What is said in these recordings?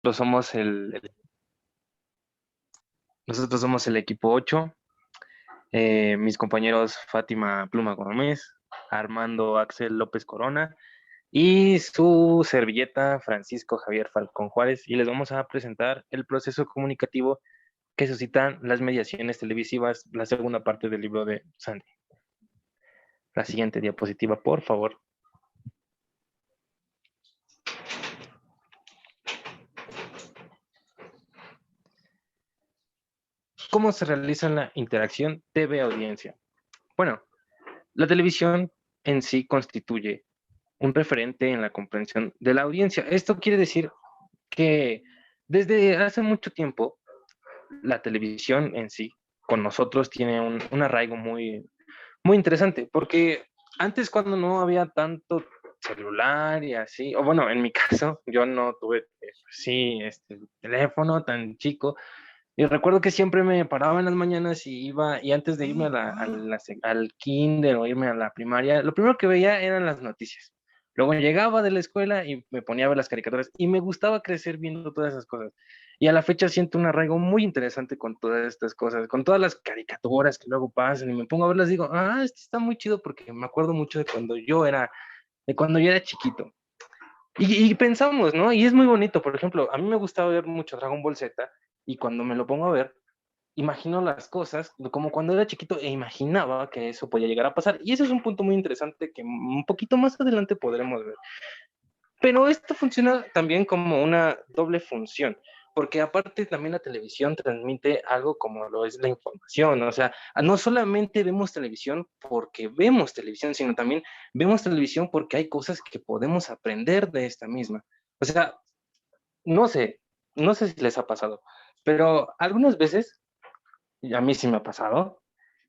somos nosotros somos el equipo 8. Mis compañeros Fátima Pluma Gómez, Armando Axel López Corona y su servilleta Francisco Javier Falcón Juárez. Y les vamos a presentar el proceso comunicativo que suscitan las mediaciones televisivas, la segunda parte del libro de Sandy. La siguiente diapositiva, por favor. ¿Cómo se realiza la interacción TV-audiencia? Bueno, la televisión en sí constituye un referente en la comprensión de la audiencia. Esto quiere decir que desde hace mucho tiempo la televisión en sí con nosotros tiene un arraigo muy interesante, porque antes cuando no había tanto celular y así, o bueno, en mi caso, yo no tuve, sí, teléfono tan chico, y recuerdo que siempre me paraba en las mañanas y iba, y antes de irme al kinder o irme a la primaria, lo primero que veía eran las noticias. Luego llegaba de la escuela y me ponía a ver las caricaturas y me gustaba crecer viendo todas esas cosas. Y a la fecha siento un arraigo muy interesante con todas estas cosas, con todas las caricaturas que luego pasan y me pongo a verlas y digo, esto está muy chido porque me acuerdo mucho de cuando yo era chiquito. Y pensamos, ¿no? Y es muy bonito, por ejemplo, a mí me gustaba ver mucho Dragon Ball Z y cuando me lo pongo a ver, imagino las cosas como cuando era chiquito e imaginaba que eso podía llegar a pasar. Y ese es un punto muy interesante que un poquito más adelante podremos ver. Pero esto funciona también como una doble función, porque aparte también la televisión transmite algo como lo es la información, o sea, no solamente vemos televisión porque vemos televisión, sino también vemos televisión porque hay cosas que podemos aprender de esta misma. O sea, no sé, no sé si les ha pasado, pero algunas veces, y a mí sí me ha pasado,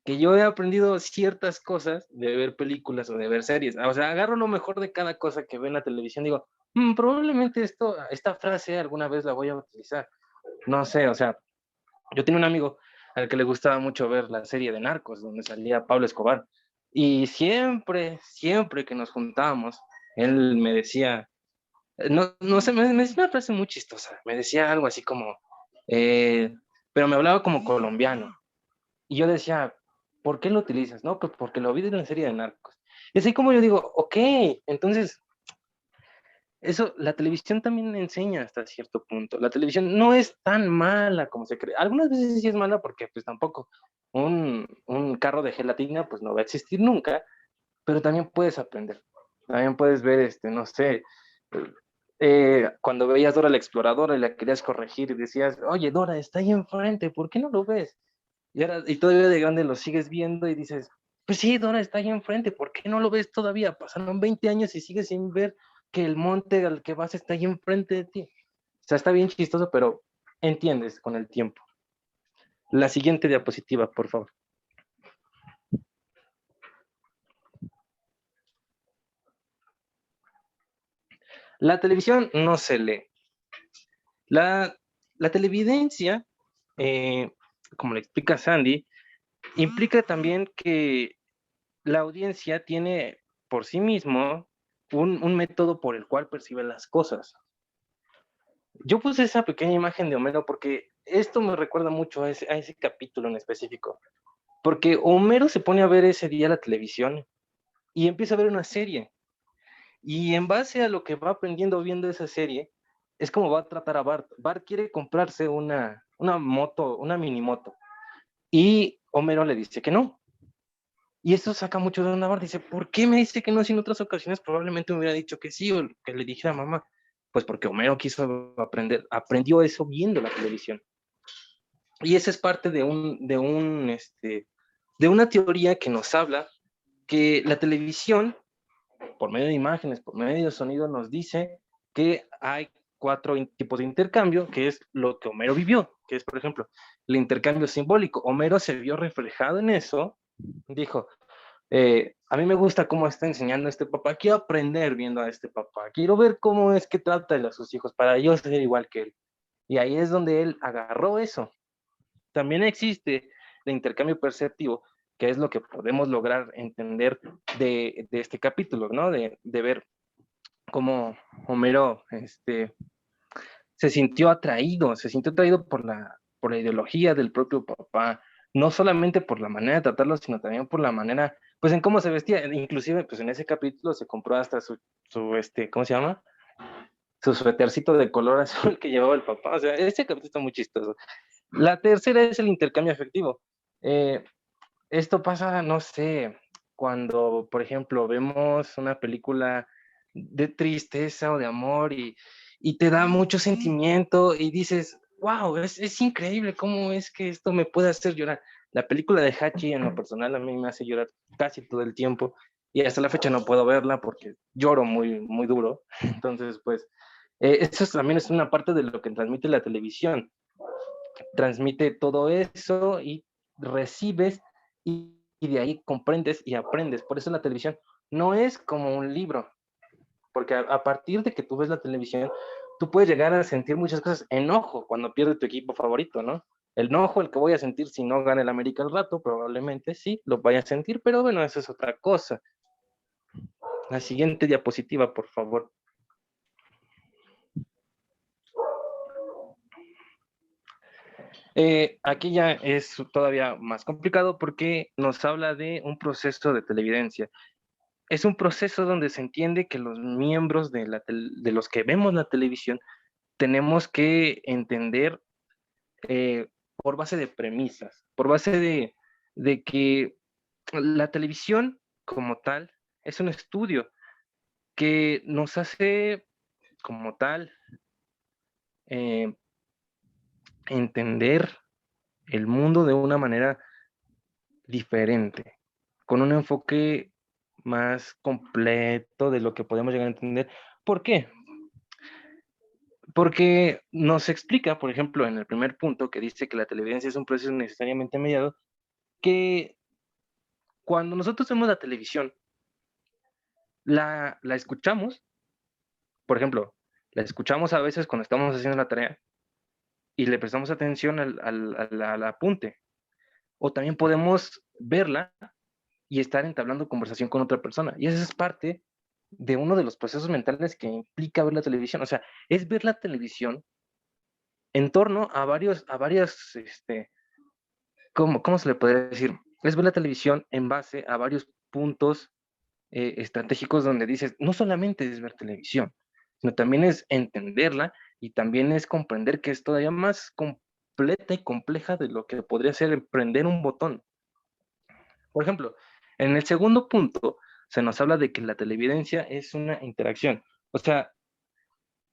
que yo he aprendido ciertas cosas de ver películas o de ver series. O sea, agarro lo mejor de cada cosa que veo en la televisión y digo, probablemente esta frase alguna vez la voy a utilizar. No sé, o sea, yo tenía un amigo al que le gustaba mucho ver la serie de Narcos, donde salía Pablo Escobar. Y siempre que nos juntábamos, él me decía, no sé, me decía una frase muy chistosa. Me decía algo así como, eh, pero me hablaba como colombiano. Y yo decía, ¿por qué lo utilizas? No, pues porque lo vi en la serie de Narcos. Y así como yo digo, ok, entonces, eso, la televisión también enseña hasta cierto punto. La televisión no es tan mala como se cree. Algunas veces sí es mala porque pues tampoco un carro de gelatina pues no va a existir nunca, pero también puedes aprender. También puedes ver, no sé, cuando veías Dora la Exploradora y la querías corregir y decías, oye, Dora, está ahí enfrente, ¿por qué no lo ves? Y todavía de grande lo sigues viendo y dices, pues sí, Dora está ahí enfrente, ¿por qué no lo ves todavía? Pasaron 20 años y sigues sin ver que el monte al que vas está ahí enfrente de ti. O sea, está bien chistoso, pero entiendes con el tiempo. La siguiente diapositiva, por favor. La televisión no se lee. La, la televidencia, eh, como le explica Sandy, implica también que la audiencia tiene por sí mismo un método por el cual percibe las cosas. Yo puse esa pequeña imagen de Homero porque esto me recuerda mucho a ese capítulo en específico. Porque Homero se pone a ver ese día la televisión y empieza a ver una serie. Y en base a lo que va aprendiendo viendo esa serie, es como va a tratar a Bart. Bart quiere comprarse una moto, una mini moto. Y Homero le dice que no. Y eso saca mucho de onda. Bart dice, ¿por qué me dice que no? Si en otras ocasiones probablemente me hubiera dicho que sí o que le dijera a mamá. Pues porque Homero quiso aprender, aprendió eso viendo la televisión. Y esa es parte de una teoría que nos habla que la televisión, por medio de imágenes, por medio de sonido, nos dice que hay cuatro tipos de intercambio, que es lo que Homero vivió, que es, por ejemplo, el intercambio simbólico. Homero se vio reflejado en eso, dijo, a mí me gusta cómo está enseñando este papá, quiero aprender viendo a este papá, quiero ver cómo es que trata a sus hijos para yo ser igual que él. Y ahí es donde él agarró eso. También existe el intercambio perceptivo, que es lo que podemos lograr entender de este capítulo, ¿no? De ver cómo Homero se sintió atraído por la ideología del propio papá, no solamente por la manera de tratarlo, sino también por la manera, pues en cómo se vestía. Inclusive, pues en ese capítulo se compró hasta ¿cómo se llama? Su suétercito de color azul que llevaba el papá. O sea, este capítulo está muy chistoso. La tercera es el intercambio afectivo. Eh, Esto pasa, no sé, cuando, por ejemplo, vemos una película de tristeza o de amor y te da mucho sentimiento y dices, wow, es increíble cómo es que esto me puede hacer llorar. La película de Hachi, en lo personal, a mí me hace llorar casi todo el tiempo y hasta la fecha no puedo verla porque lloro muy, muy duro. Entonces, pues, eso también es una parte de lo que transmite la televisión. Transmite todo eso y recibes y de ahí comprendes y aprendes. Por eso la televisión no es como un libro, porque a partir de que tú ves la televisión, tú puedes llegar a sentir muchas cosas. Enojo cuando pierde tu equipo favorito, ¿no? El enojo, el que voy a sentir si no gana el América al rato, probablemente sí, lo vaya a sentir, pero bueno, eso es otra cosa. La siguiente diapositiva, por favor. Aquí ya es todavía más complicado porque nos habla de un proceso de televidencia. Es un proceso donde se entiende que los miembros de los que vemos la televisión tenemos que entender eh, por base de premisas, por base de que la televisión como tal es un estudio que nos hace como tal eh, entender el mundo de una manera diferente, con un enfoque más completo de lo que podemos llegar a entender. ¿Por qué? Porque nos explica, por ejemplo, en el primer punto que dice que la televidencia es un proceso necesariamente mediado, que cuando nosotros vemos la televisión, la escuchamos, por ejemplo, la escuchamos a veces cuando estamos haciendo la tarea y le prestamos atención al apunte, o también podemos verla y estar entablando conversación con otra persona. Y eso es parte de uno de los procesos mentales que implica ver la televisión. O sea, es ver la televisión en torno a varias, ¿cómo se le podría decir? Es ver la televisión en base a varios puntos estratégicos donde dices, no solamente es ver televisión, sino también es entenderla y también es comprender que es todavía más completa y compleja de lo que podría ser prender un botón. Por ejemplo, en el segundo punto se nos habla de que la televidencia es una interacción. O sea,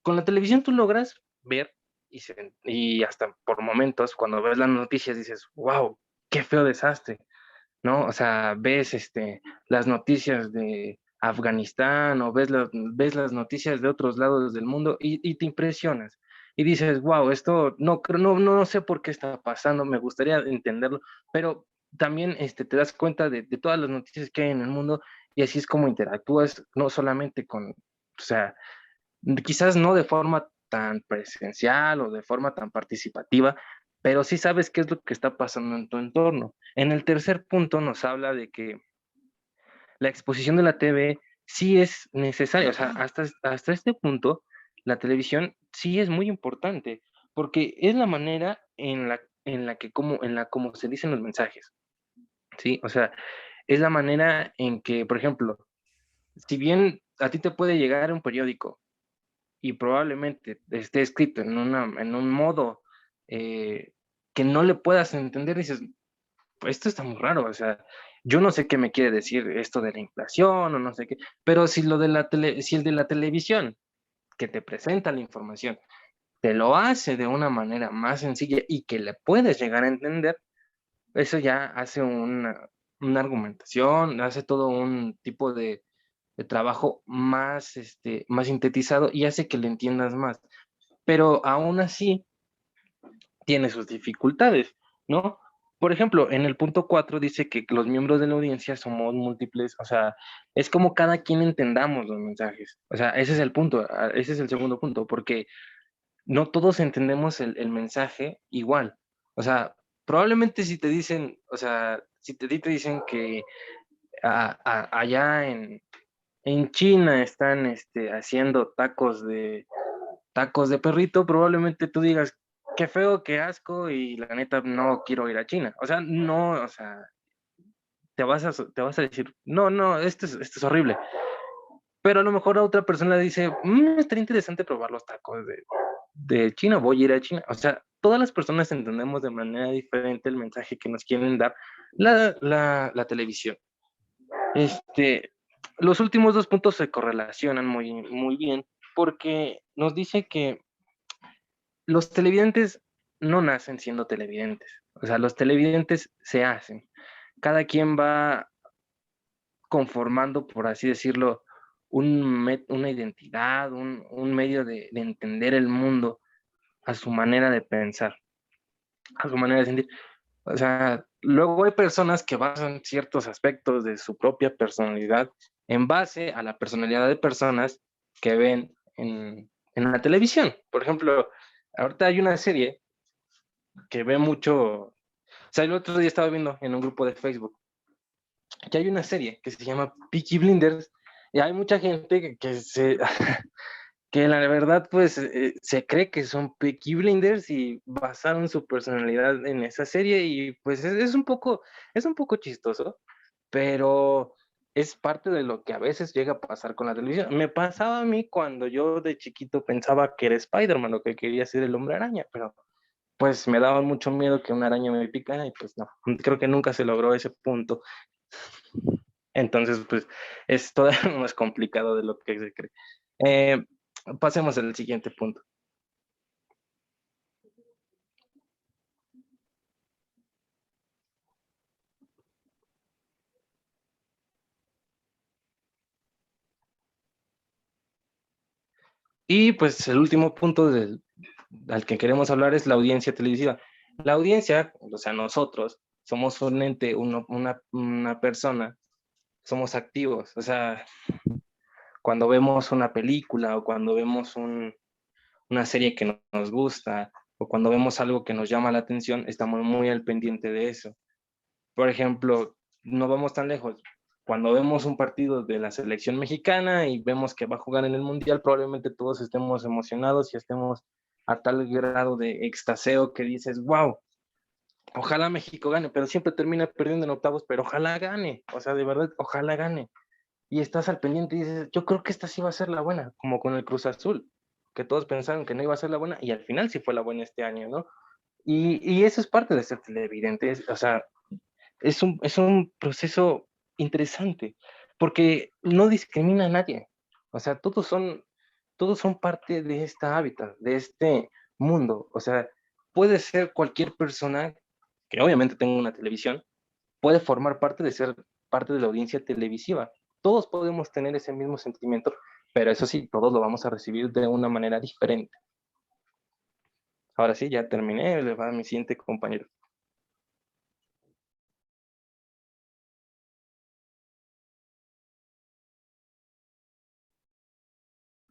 con la televisión tú logras ver y hasta por momentos, cuando ves las noticias, dices, wow, qué feo desastre, ¿no? O sea, ves las noticias de Afganistán o ves las noticias de otros lados del mundo y te impresionas. Y dices, wow, esto no sé por qué está pasando, me gustaría entenderlo, pero también te das cuenta de todas las noticias que hay en el mundo y así es como interactúas, no solamente o sea, quizás no de forma tan presencial o de forma tan participativa, pero sí sabes qué es lo que está pasando en tu entorno. En el tercer punto nos habla de que la exposición de la TV sí es necesaria, o sea, hasta este punto, la televisión sí es muy importante, porque es la manera en la como se dicen los mensajes, ¿sí? O sea, es la manera en que, por ejemplo, si bien a ti te puede llegar un periódico y probablemente esté escrito en un modo que no le puedas entender, dices, pues esto está muy raro, o sea, yo no sé qué me quiere decir esto de la inflación o no sé qué, pero si el de la televisión que te presenta la información te lo hace de una manera más sencilla y que le puedes llegar a entender, eso ya hace una argumentación, hace todo un tipo de trabajo más, más sintetizado y hace que le entiendas más. Pero aún así tiene sus dificultades, ¿no? Por ejemplo, en el punto 4 dice que los miembros de la audiencia somos múltiples, o sea, es como cada quien entendamos los mensajes. O sea, ese es el punto, ese es el segundo punto, porque no todos entendemos el mensaje igual. O sea, probablemente si te dicen, o sea, si te dicen que allá en China están haciendo tacos tacos de perrito, probablemente tú digas, qué feo, qué asco, y la neta no quiero ir a China. O sea, no, o sea, te vas a decir, no, no, esto es horrible. Pero a lo mejor a otra persona dice, estaría interesante probar los tacos de China, voy a ir a China. O sea, todas las personas entendemos de manera diferente el mensaje que nos quieren dar la televisión. Este, los últimos dos puntos se correlacionan muy, muy bien porque nos dice que los televidentes no nacen siendo televidentes. O sea, los televidentes se hacen. Cada quien va conformando, por así decirlo, una identidad, un medio de entender el mundo a su manera de pensar, a su manera de sentir. O sea, luego hay personas que basan ciertos aspectos de su propia personalidad en base a la personalidad de personas que ven en la televisión. Por ejemplo, ahorita hay una serie que ve mucho, o sea, el otro día estaba viendo en un grupo de Facebook que hay una serie que se llama Peaky Blinders y hay mucha gente que la verdad pues se cree que son Peaky Blinders y basaron su personalidad en esa serie y pues es un poco chistoso, pero es parte de lo que a veces llega a pasar con la televisión. Me pasaba a mí cuando yo de chiquito pensaba que era Spider-Man o que quería ser el hombre araña, pero pues me daba mucho miedo que una araña me picara y pues no, creo que nunca se logró ese punto. Entonces, pues es todavía más complicado de lo que se cree. Eh, Pasemos al siguiente punto. Y pues el último punto al que queremos hablar es la audiencia televisiva. La audiencia, o sea, nosotros, somos un ente, una persona, somos activos. O sea, cuando vemos una película o cuando vemos una serie que nos gusta o cuando vemos algo que nos llama la atención, estamos muy al pendiente de eso. Por ejemplo, no vamos tan lejos. Cuando vemos un partido de la selección mexicana y vemos que va a jugar en el Mundial, probablemente todos estemos emocionados y estemos a tal grado de extaseo que dices, wow, ojalá México gane, pero siempre termina perdiendo en octavos, pero ojalá gane, o sea, de verdad, ojalá gane. Y estás al pendiente y dices, yo creo que esta sí va a ser la buena, como con el Cruz Azul, que todos pensaron que no iba a ser la buena y al final sí fue la buena este año, ¿no? Y eso es parte de ser televidente, o sea, es un proceso interesante, porque no discrimina a nadie. O sea, todos son parte de este hábitat, de este mundo. O sea, puede ser cualquier persona que obviamente tenga una televisión, puede formar parte de ser parte de la audiencia televisiva. Todos podemos tener ese mismo sentimiento, pero eso sí, todos lo vamos a recibir de una manera diferente. Ahora sí, ya terminé, le va a mi siguiente compañero.